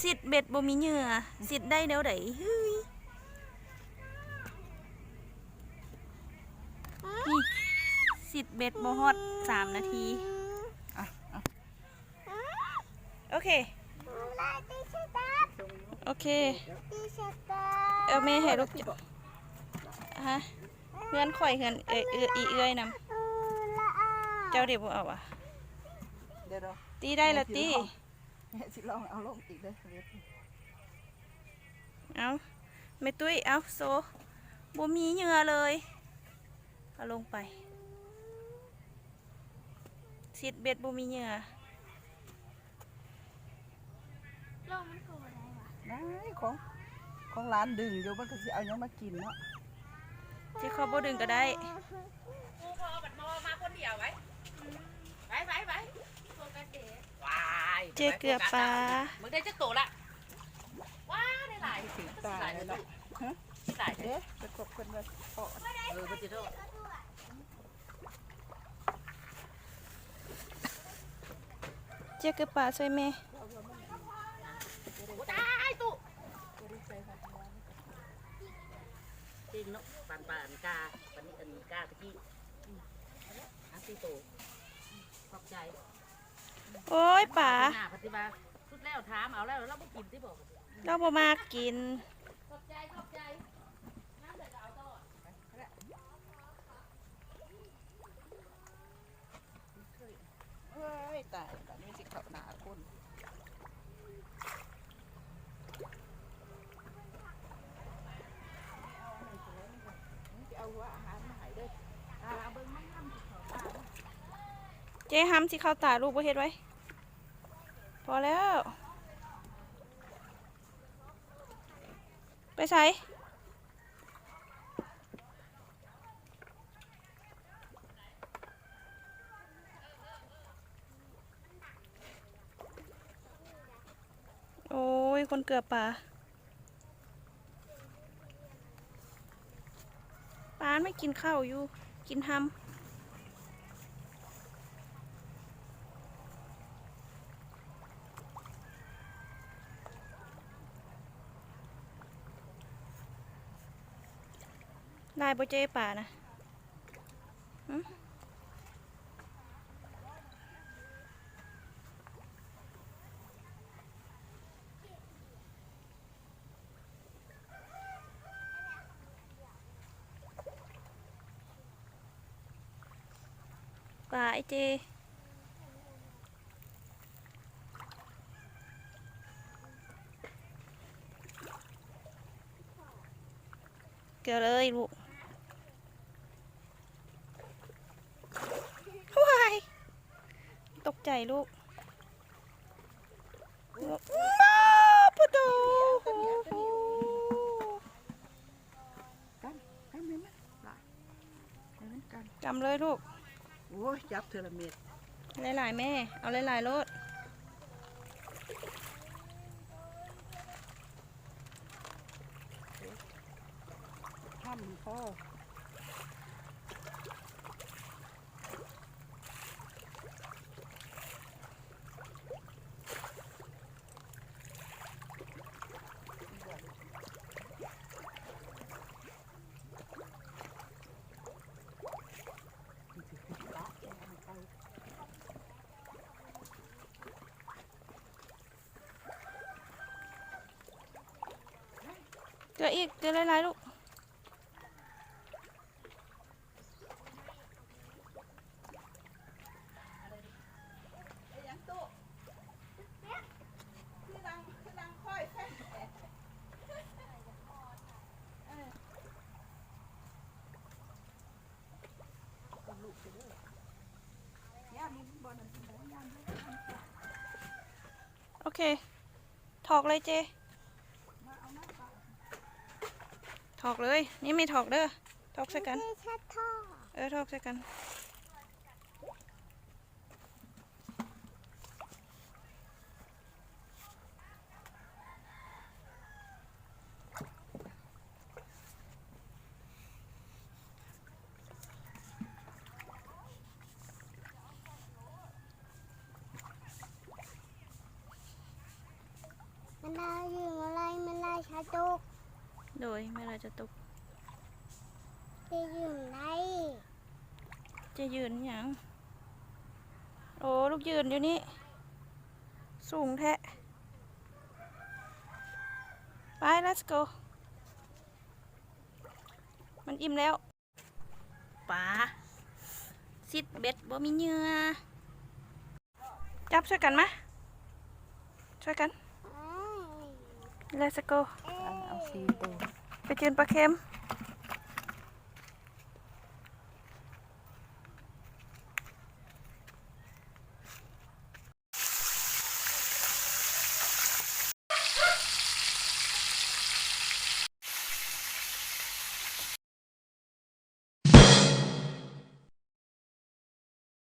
สิดเบ็ดบ่มีเหยื่อสิดได้เดี๋ยวไหนเฮ้ยนี่สิดเบ็ดบ่ฮอด3 นาทีโอเคโอเคแม่ให้ลูกฮะเฮือนข่อยเฮือนอีเอ้ยนำเจ้าเดี๋ยวบ่เอาอ่ะเดี๋ยวตีได้ละตีสิลองเอาลงอีกเลยเอาไม่ตุ้ยเอาโซบ่มีเหยื่อเลยเอาลงไปสิดเบ็ดบ่มีเหยื่อได้ของร้านดึงอยู่มันก็สิเอายังมากินเนาะที่เขาบ่ดึงก็ได้กูพอบัดมาคนเดียวไว้ว้าย เจ๊เกลือปลามึงได้จักโตละว้าได้หลาย ถึงตายแล้วฮะ หลาย เอ๊ะไปกบกันเลยพอมันจะโทษ เจ๊เกลือปลาช่วยแม่ตายตุจริงเนาะปานกาปันนี้อันกาตะกี้ตีโตขอบใจ โอ้ยป่าปฏิบัติสุดแล้วถามเอาแล้วเราไม่กินที่บอกเราบ่มากินขอบใจน้ำเดือดเอาตลอดเฮ้ยตายตอนนี้สิเข้าหนาคนเอาหัวอาหารมาให้ด้วยเอาเบิ้งไม่ทำสิเขาตาเจ๊ห้ำสิเข้าตาลูกบ่เฮ็ดไว้พอแล้วไปใส่โอ้ยคนเกลือปลาปลาไม่กินข้าวอยู่กินห้ำได้บ่เจ๊ป่านะป่าไอเจเกลือเลยลูกว้ายตกใจลูกมาปะตูกันไหมล่ะกันกำเลยลูกโอ้ยจับเทอร์เมตรหลายๆแม่เอาหลายๆรถทำพ่อเกลืออีกเกลือหลายๆลูกโอเคถอกเลยเจถอกเลยนี่ไม่ถอกเด้อถอกใส่กันถอกใส่กัน ได้ยิงอะไรมันได้ชาตุก โดยไม่เราจะตก จะยิงได้ จะยืนหยังโอ้ลูกยืนอยู่นี่สูงแท้ไป let's go มันอิ่มแล้วป๋าซิดเบ็ดบ่มีเหงื่อจับช่วยกันมะช่วยกัน let's go เอา4ตัว ไปจืนปลาเค็ม